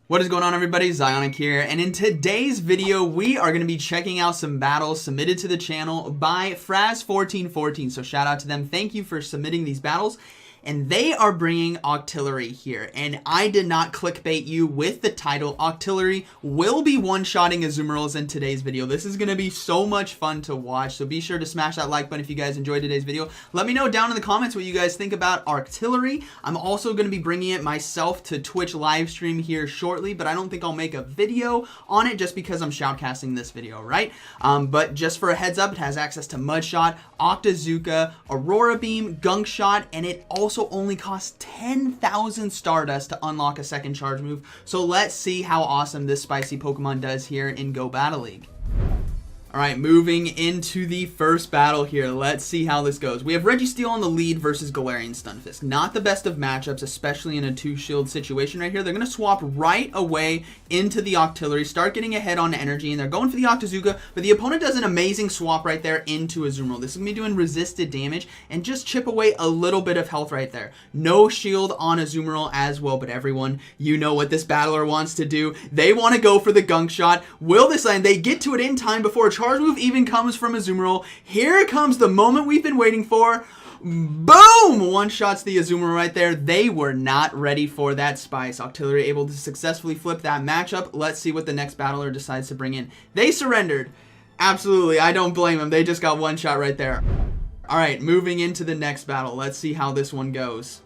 What is going on, everybody? ZyoniK here, and in today's video we are going to be checking out some battles submitted to the channel by Fraz1414. So shout out to them. Thank you for submitting these battles. And they are bringing Octillery here. And I did not clickbait you with the title. Octillery will be one-shotting Azumarills in today's video. This is going to be so much fun to watch. So be sure to smash that like button if you guys enjoyed today's video. Let me know down in the comments what you guys think about Octillery. I'm also going to be bringing it myself to Twitch live stream here shortly. But I don't think I'll make a video on it just because I'm shoutcasting this video, right? But just for a heads up, it has access to Mud Shot, Octazooka, Aurora Beam, Gunk Shot, and it also only costs 10,000 Stardust to unlock a second charge move. So let's see how awesome this spicy Pokemon does here in Go Battle League. Alright, moving into the first battle here. Let's see how this goes. We have Registeel on the lead versus Galarian Stunfisk. Not the best of matchups, especially in a two-shield situation right here. They're going to swap right away into the Octillery, start getting ahead on energy, and they're going for the Octazooka, but the opponent does an amazing swap right there into Azumarill. This is going to be doing resisted damage and just chip away a little bit of health right there. No shield on Azumarill as well, but everyone, you know what this battler wants to do. They want to go for the Gunk Shot. Will this land? They get to it in time before a charge move even comes from Azumarill. Here comes the moment we've been waiting for. Boom! One-shots the Azumarill right there. They were not ready for that spice. Octillery able to successfully flip that matchup. Let's see what the next battler decides to bring in. They surrendered. Absolutely, I don't blame them. They just got one shot right there. Alright, moving into the next battle. Let's see how this one goes.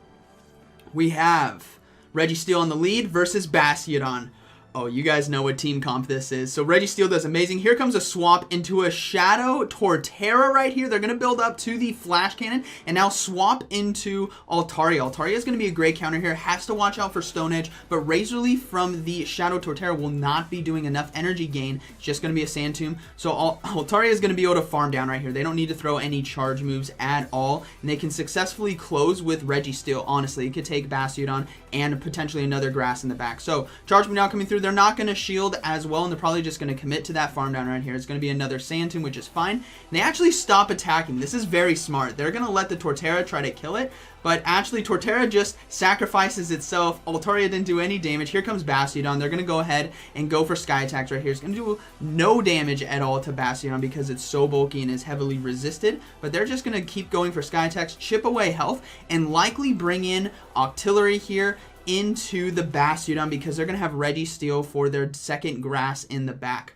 We have Registeel on the lead versus Bastiodon. Oh, you guys know what team comp this is. So Registeel does amazing. Here comes a swap into a Shadow Torterra right here. They're going to build up to the Flash Cannon and now swap into Altaria. Altaria is going to be a great counter here. Has to watch out for Stone Edge, but Razor Leaf from the Shadow Torterra will not be doing enough energy gain. It's just going to be a Sand Tomb. So Altaria is going to be able to farm down right here. They don't need to throw any charge moves at all, and they can successfully close with Registeel. Honestly, it could take Bastiodon and potentially another grass in the back. So charge move now coming through. They're not going to shield as well, and they're probably just going to commit to that farm down right here. It's going to be another Sand Tomb, which is fine. And they actually stop attacking. This is very smart. They're going to let the Torterra try to kill it, but actually Torterra just sacrifices itself. Altaria didn't do any damage. Here comes Bastiodon. They're going to go ahead and go for Sky Attacks right here. It's going to do no damage at all to Bastiodon because it's so bulky and is heavily resisted, but they're just going to keep going for Sky Attacks, chip away health, and likely bring in Octillery here into the Bastiodon because they're going to have Registeel for their second grass in the back.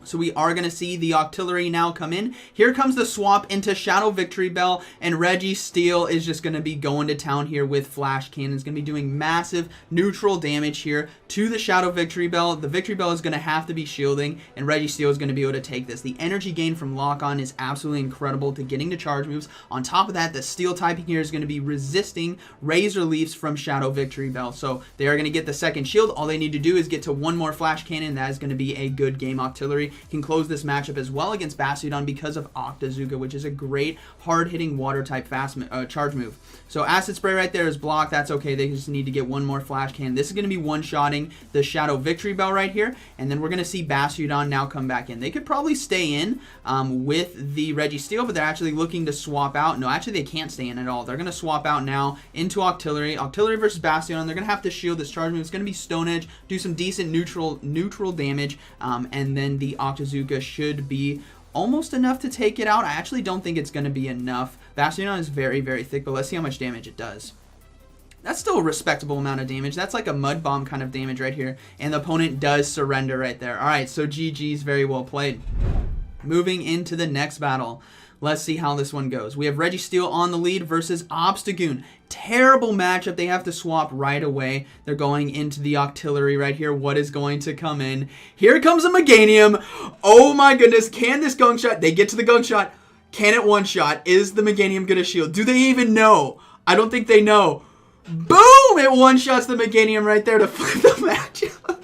So we are going to see the Octillery now come in. Here comes the swap into Shadow Victory Bell, and Registeel is just going to be going to town here with Flash Cannon. It's going to be doing massive neutral damage here to the Shadow Victory Bell. The Victory Bell is going to have to be shielding, and Registeel is going to be able to take this. The energy gain from Lock-On is absolutely incredible to getting to charge moves. On top of that, the Steel typing here is going to be resisting Razor Leafs from Shadow Victory Bell. So they are going to get the second shield. All they need to do is get to one more Flash Cannon. That is going to be a good game. Octillery can close this matchup as well against Bastiodon because of Octazooka, which is a great hard-hitting water type fast charge move. So Acid Spray right there is blocked. That's okay. They just need to get one more Flash Cannon. This is going to be one-shotting the Shadow Victory Bell right here, and then we're going to see Bastiodon now come back in. They could probably stay in with the Registeel, but they're actually looking to swap out. No, actually they can't stay in at all. They're going to swap out now into Octillery. Octillery versus Bastiodon. They're going to have to shield this charge move. It's going to be Stone Edge, do some decent neutral damage, and then the Octazooka should be almost enough to take it out. I actually don't think it's going to be enough. Bastiodon is very, very thick, but let's see how much damage it does. That's still a respectable amount of damage. That's like a Mud Bomb kind of damage right here, and the opponent does surrender right there. Alright, so GG's, very well played. Moving into the next battle. Let's see how this one goes. We have Registeel on the lead versus Obstagoon. Terrible matchup. They have to swap right away. They're going into the Octillery right here. What is going to come in? Here comes a Meganium. Oh my goodness. Can this Gunk Shot? They get to the Gunk Shot. Can it one-shot? Is the Meganium going to shield? Do they even know? I don't think they know. Boom! It one-shots the Meganium right there to flip the matchup.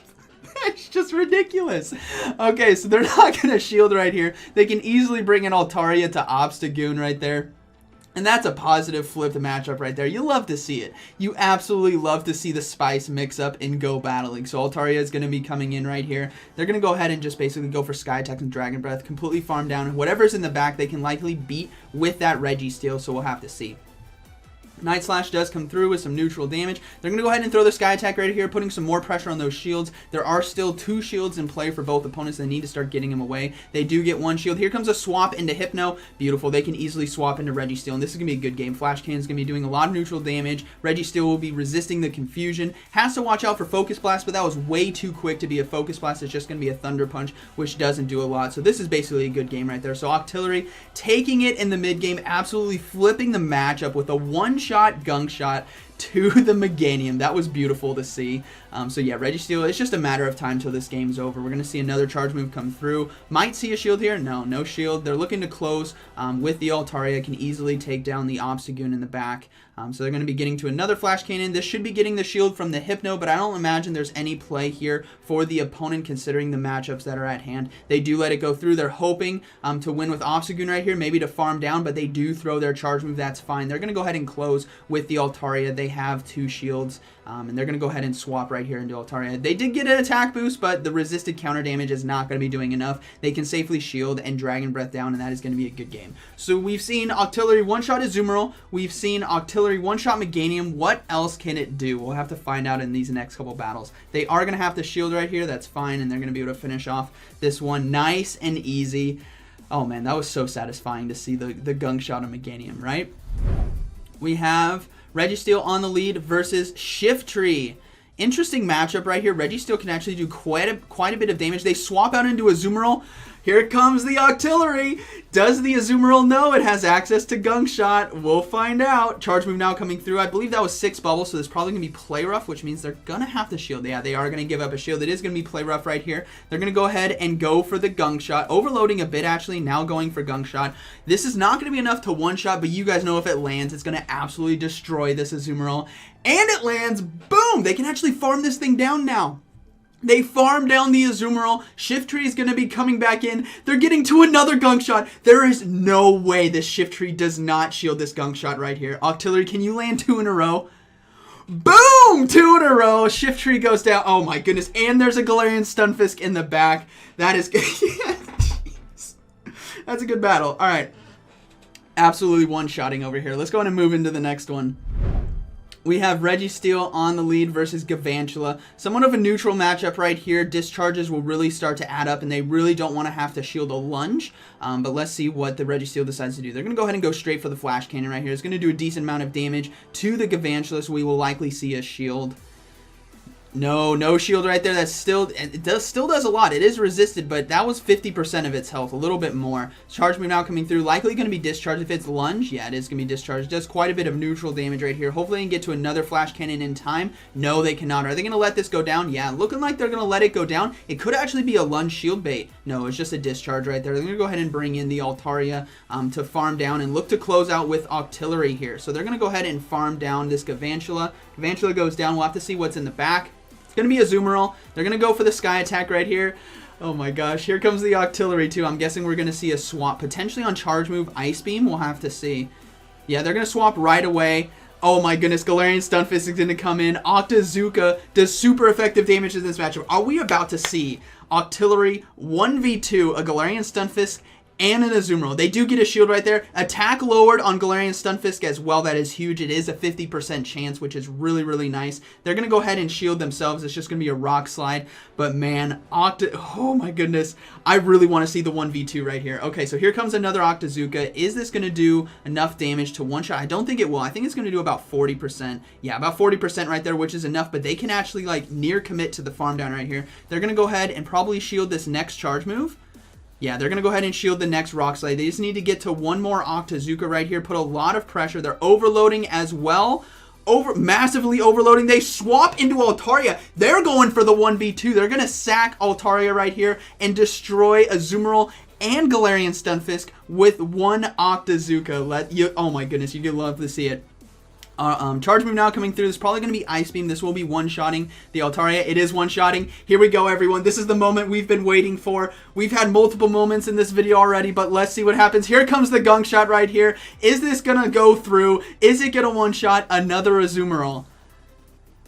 It's just ridiculous. Okay, so they're not going to shield right here. They can easily bring in Altaria to Obstagoon right there. And that's a positive flipped matchup right there. You love to see it. You absolutely love to see the spice mix up in Go Battle League. So Altaria is going to be coming in right here. They're going to go ahead and just basically go for Sky Attack and Dragon Breath. Completely farm down. Whatever's in the back, they can likely beat with that Registeel. So we'll have to see. Night Slash does come through with some neutral damage. They're going to go ahead and throw the Sky Attack right here, putting some more pressure on those shields. There are still 2 shields in play for both opponents. They need to start getting them away. They do get 1 shield. Here comes a swap into Hypno. Beautiful. They can easily swap into Registeel, and this is going to be a good game. Flash Cannon is going to be doing a lot of neutral damage. Registeel will be resisting the confusion. Has to watch out for Focus Blast, but that was way too quick to be a Focus Blast. It's just going to be a Thunder Punch, which doesn't do a lot. So this is basically a good game right there. So Octillery taking it in the mid game, absolutely flipping the matchup with a one-shot Gunk Shot to the Meganium. That was beautiful to see. So yeah, Registeel, it's just a matter of time till this game's over. We're going to see another charge move come through. Might see a shield here. No shield. They're looking to close with the Altaria. Can easily take down the Obstagoon in the back. So they're going to be getting to another Flash Cannon. This should be getting the shield from the Hypno, but I don't imagine there's any play here for the opponent considering the matchups that are at hand. They do let it go through. They're hoping to win with Obstagoon right here, maybe to farm down, but they do throw their charge move. That's fine. They're going to go ahead and close with the Altaria. They have 2 shields, and they're going to go ahead and swap right here into Altaria. They did get an attack boost, but the resisted counter damage is not going to be doing enough. They can safely shield and Dragon Breath down, and that is going to be a good game. So we've seen Octillery one-shot Azumarill. We've seen Octillery one-shot Meganium. What else can it do? We'll have to find out in these next couple battles. They are going to have to shield right here. That's fine, and they're going to be able to finish off this one nice and easy. Oh man, that was so satisfying to see the Gunk Shot of Meganium, right? We have Registeel on the lead versus Shiftry. Interesting matchup right here. Registeel can actually do quite a bit of damage. They swap out into Azumarill. Here comes the Octillery. Does the Azumarill know it has access to Gunk Shot? We'll find out. Charge move now coming through. I believe that was 6 bubbles, so there's probably going to be Play Rough, which means they're going to have to shield. Yeah, they are going to give up a shield. It is going to be Play Rough right here. They're going to go ahead and go for the Gunk Shot. Overloading a bit, actually. Now going for Gunk Shot. This is not going to be enough to one-shot, but you guys know if it lands, it's going to absolutely destroy this Azumarill. And it lands. Boom! They can actually farm this thing down now. They farm down the Azumarill. Shiftry is going to be coming back in. They're getting to another Gunk Shot. There is no way this Shiftry does not shield this Gunk Shot right here. Octillery, can you land 2 in a row? Boom! 2 in a row. Shiftry goes down. Oh my goodness. And there's a Galarian Stunfisk in the back. That is good. Jeez. That's a good battle. All right. Absolutely one-shotting over here. Let's go on and move into the next one. We have Registeel on the lead versus Galvantula. Somewhat of a neutral matchup right here. Discharges will really start to add up, and they really don't want to have to shield a lunge. But let's see what the Registeel decides to do. They're going to go ahead and go straight for the Flash Cannon right here. It's going to do a decent amount of damage to the Galvantula, so we will likely see a shield. No shield right there. That's still, still does a lot. It is resisted, but that was 50% of its health, a little bit more. Charge move now coming through. Likely going to be discharged if it's lunge. Yeah, it is going to be discharged. Does quite a bit of neutral damage right here. Hopefully they can get to another Flash Cannon in time. No, they cannot. Are they going to let this go down? Yeah, looking like they're going to let it go down. It could actually be a lunge shield bait. No, it's just a discharge right there. They're going to go ahead and bring in the Altaria to farm down and look to close out with Octillery here. So they're going to go ahead and farm down this Galvantula. Galvantula goes down. We'll have to see what's in the back. Going to be Azumarill. They're going to go for the Sky Attack right here. Oh my gosh, here comes the Octillery too. I'm guessing we're going to see a swap potentially on charge move Ice Beam. We'll have to see. Yeah, they're going to swap right away. Oh my goodness, Galarian Stunfisk is going to come in. Octazooka does super effective damage in this matchup. Are we about to see Octillery 1v2, a Galarian Stunfisk and an Azumarill? They do get a shield right there. Attack lowered on Galarian Stunfisk as well. That is huge. It is a 50% chance, which is really, really nice. They're going to go ahead and shield themselves. It's just going to be a rock slide. But man, oh my goodness. I really want to see the 1v2 right here. Okay, so here comes another Octazooka. Is this going to do enough damage to one-shot? I don't think it will. I think it's going to do about 40%. Yeah, about 40% right there, which is enough. But they can actually like near commit to the farm down right here. They're going to go ahead and probably shield this next charge move. Yeah, they're going to go ahead and shield the next Rock Slide. They just need to get to one more Octazooka right here. Put a lot of pressure. They're overloading as well. Massively overloading. They swap into Altaria. They're going for the 1v2. They're going to sack Altaria right here and destroy Azumarill and Galarian Stunfisk with one Octazooka. Oh my goodness, you could love to see it. Charge move now coming through. This is probably going to be Ice Beam. This will be one-shotting the Altaria. It is one-shotting. Here we go, everyone. This is the moment we've been waiting for. We've had multiple moments in this video already, but let's see what happens. Here comes the Gunk Shot right here. Is this going to go through? Is it going to one-shot another Azumarill?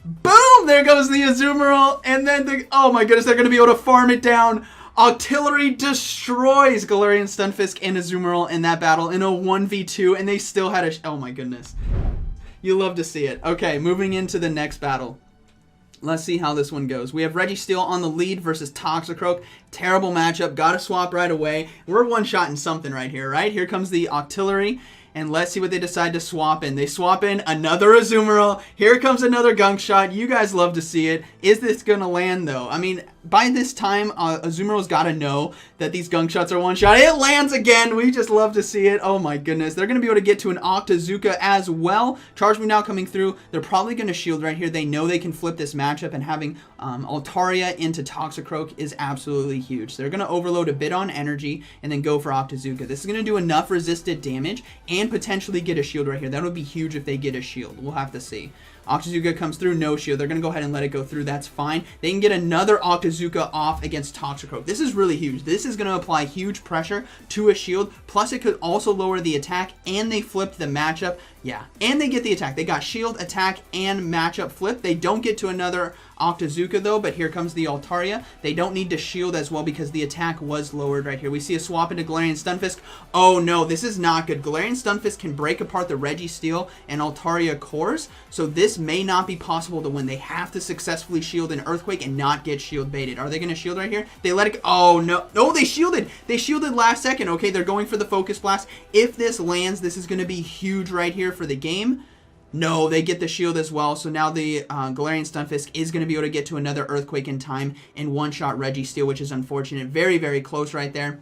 Boom! There goes the Azumarill. And then, oh my goodness, they're going to be able to farm it down. Octillery destroys Galarian Stunfisk and Azumarill in that battle in a 1v2, and they still had a... Oh my goodness. You love to see it. Okay, moving into the next battle. Let's see how this one goes. We have Registeel on the lead versus Toxicroak. Terrible matchup. Gotta swap right away. We're one-shotting something right here, right? Here comes the Octillery. And let's see what they decide to swap in. They swap in another Azumarill. Here comes another Gunk Shot. You guys love to see it. Is this going to land, though? I mean, by this time, Azumarill's got to know that these Gunk Shots are one-shot. It lands again. We just love to see it. Oh, my goodness. They're going to be able to get to an Octazooka as well. Charge Move now coming through. They're probably going to shield right here. They know they can flip this matchup, and having Altaria into Toxicroak is absolutely huge. So they're going to overload a bit on energy and then go for Octazooka. This is going to do enough resisted damage and potentially get a shield right here. That would be huge if they get a shield. We'll have to see. Octazooka comes through, no shield. They're going to go ahead and let it go through. That's fine. They can get another Octazooka off against Toxicroak. This is really huge. This is going to apply huge pressure to a shield. Plus, it could also lower the attack, and they flipped the matchup. Yeah, and they get the attack. They got shield, attack, and matchup flip. They don't get to another Octazooka, though, but here comes the Altaria. They don't need to shield as well because the attack was lowered right here. We see a swap into Galarian Stunfisk. Oh, no, this is not good. Galarian Stunfisk can break apart the Registeel and Altaria cores, so this may not be possible to win. They have to successfully shield an Earthquake and not get shield baited. Are they going to shield right here? They let it go. Oh, no. No, they shielded. They shielded last second. Okay, they're going for the Focus Blast. If this lands, this is going to be huge right here for the game. No, they get the shield as well, so now the Galarian Stunfisk is going to be able to get to another Earthquake in time and one-shot Registeel, which is unfortunate. Very, very close right there.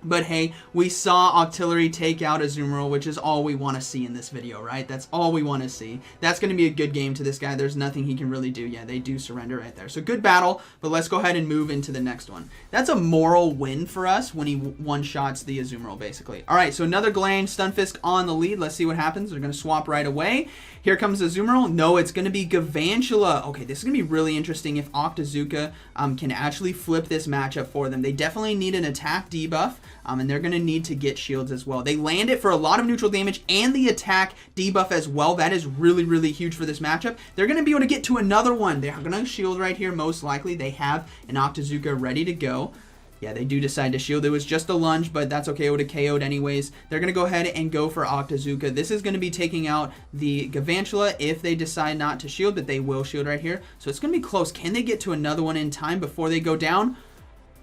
But hey, we saw Octillery take out Azumarill, which is all we want to see in this video, right? That's all we want to see. That's going to be a good game to this guy. There's nothing he can really do. Yeah, they do surrender right there. So good battle, but let's go ahead and move into the next one. That's a moral win for us when he one-shots the Azumarill, basically. All right, so another Galarian Stunfisk on the lead. Let's see what happens. They're going to swap right away. Here comes Azumarill. No, it's going to be Galvantula. Okay, this is going to be really interesting if Octazooka can actually flip this matchup for them. They definitely need an attack debuff. And they're going to need to get shields as well. They land it for a lot of neutral damage and the attack debuff as well. That is really, really huge for this matchup. They're going to be able to get to another one. They're going to shield right here, most likely. They have an Octazooka ready to go. Yeah, they do decide to shield. It was just a lunge, but that's okay. It would have KO'd anyways. They're going to go ahead and go for Octazooka. This is going to be taking out the Galvantula if they decide not to shield, but they will shield right here. So it's going to be close. Can they get to another one in time before they go down?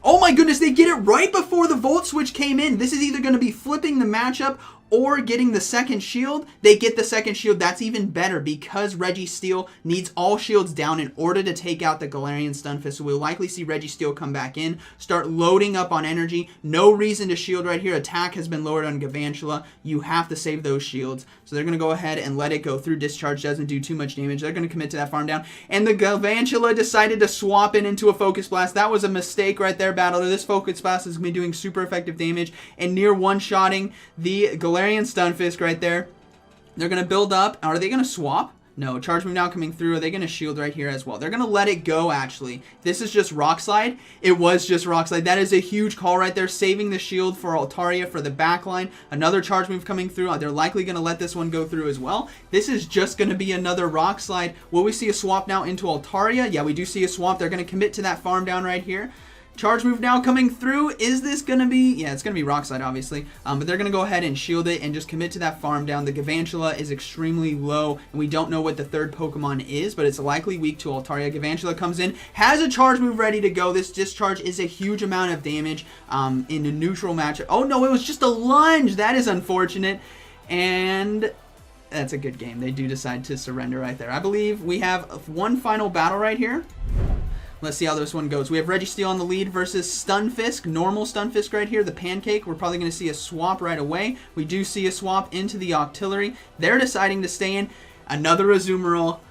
Oh my goodness, they get it right before the Volt Switch came in. This is either going to be flipping the matchup or getting the second shield. They get the second shield. That's even better because Registeel needs all shields down in order to take out the Galarian Stunfisk. So we'll likely see Registeel come back in, start loading up on energy. No reason to shield right here. Attack has been lowered on Galvantula. You have to save those shields. So they're going to go ahead and let it go through. Discharge doesn't do too much damage. They're going to commit to that farm down. And the Galvantula decided to swap in into a Focus Blast. That was a mistake right there, Battler. This Focus Blast is going to be doing super effective damage and near one-shotting the Galarian Stunfisk right there. They're going to build up. Are they going to swap? No. Charge Move now coming through. Are they going to shield right here as well? They're going to let it go, actually. This is just Rock Slide. It was just Rock Slide. That is a huge call right there, saving the shield for Altaria for the backline. Another Charge Move coming through. They're likely going to let this one go through as well. This is just going to be another Rock Slide. Will we see a swap now into Altaria? Yeah, we do see a swap. They're going to commit to that farm down right here. Charge Move now coming through. Is this going to be... Yeah, it's going to be Rock Slide, obviously. But they're going to go ahead and shield it and just commit to that farm down. The Galvantula is extremely low, and we don't know what the third Pokemon is, but it's likely weak to Altaria. Galvantula comes in, has a Charge Move ready to go. This Discharge is a huge amount of damage in a neutral matchup. Oh, no, it was just a lunge. That is unfortunate. And... that's a good game. They do decide to surrender right there. I believe we have one final battle right here. Let's see how this one goes. We have Registeel on the lead versus Stunfisk. Normal Stunfisk right here, the Pancake. We're probably going to see a swap right away. We do see a swap into the Octillery. They're deciding to stay in. Another Azumarill.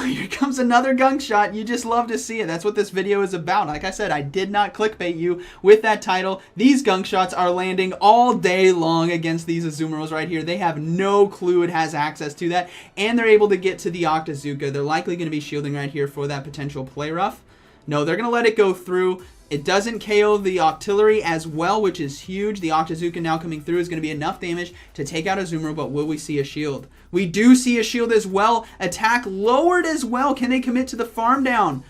Here comes another Gunk Shot. You just love to see it. That's what this video is about. Like I said, I did not clickbait you with that title. These Gunk Shots are landing all day long against these Azumarills right here. They have no clue it has access to that, and they're able to get to the Octazooka. They're likely going to be shielding right here for that potential play rough. No, they're going to let it go through. It doesn't KO the Octillery as well, which is huge. The Octazooka now coming through is going to be enough damage to take out Azumarill, but will we see a shield? We do see a shield as well. Attack lowered as well. Can they commit to the farm down?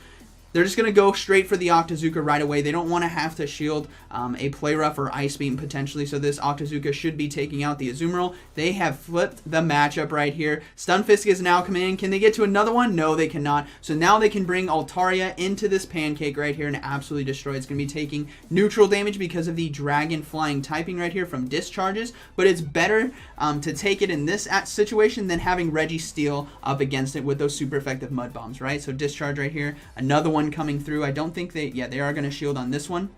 they're just going to go straight for the Octazooka right away. They don't want to have to shield a Play Rough or Ice Beam potentially, so this Octazooka should be taking out the Azumarill. They have flipped the matchup right here. Stunfisk is now coming in. Can they get to another one? No, they cannot. So now they can bring Altaria into this pancake right here and absolutely destroy it. It's going to be taking neutral damage because of the Dragon Flying typing right here from discharges, but it's better to take it in this situation than having Registeel up against it with those super effective Mud Bombs, right? So discharge right here. Another one coming through. I don't think they are going to shield on this one.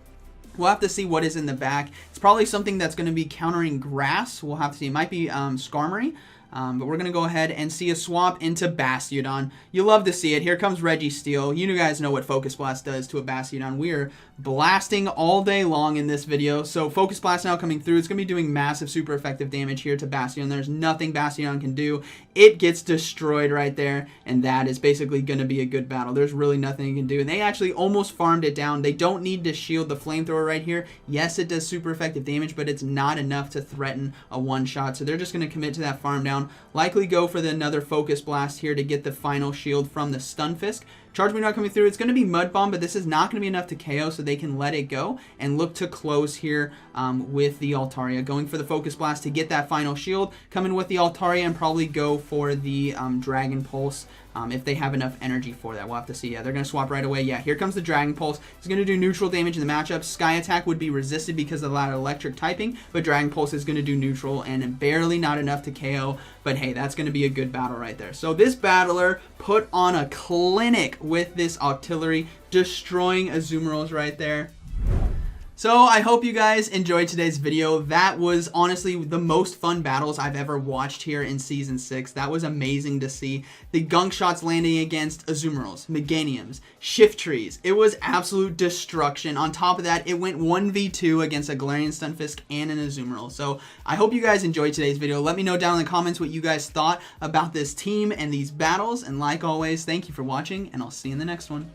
We'll have to see what is in the back. It's probably something that's going to be countering grass. We'll have to see. It might be Skarmory. But we're going to go ahead and see a swap into Bastiodon. You love to see it. Here comes Registeel. You guys know what Focus Blast does to a Bastiodon. We are blasting all day long in this video. So Focus Blast now coming through. It's going to be doing massive super effective damage here to Bastiodon. There's nothing Bastiodon can do. It gets destroyed right there. And that is basically going to be a good battle. There's really nothing you can do. And they actually almost farmed it down. They don't need to shield the Flamethrower right here. Yes, it does super effective damage, but it's not enough to threaten a one-shot. So they're just going to commit to that farm down. Likely go for another Focus Blast here to get the final shield from the Stunfisk. Charge Beam not coming through. It's going to be Mud Bomb, but this is not going to be enough to KO, so they can let it go and look to close here with the Altaria. Going for the Focus Blast to get that final shield. Coming with the Altaria and probably go for the Dragon Pulse if they have enough energy for that. We'll have to see. Yeah, they're going to swap right away. Yeah, here comes the Dragon Pulse. It's going to do neutral damage in the matchup. Sky Attack would be resisted because of that electric typing, but Dragon Pulse is going to do neutral and barely not enough to KO. But hey, that's going to be a good battle right there. So this battler put on a clinic with this Octillery, destroying Azumarills right there. So I hope you guys enjoyed today's video. That was honestly the most fun battles I've ever watched here in Season 6. That was amazing to see. The Gunk Shots landing against Azumarills, Meganiums, Shiftrys. It was absolute destruction. On top of that, it went 1v2 against a Galarian Stunfisk and an Azumarill. So I hope you guys enjoyed today's video. Let me know down in the comments what you guys thought about this team and these battles. And like always, thank you for watching, and I'll see you in the next one.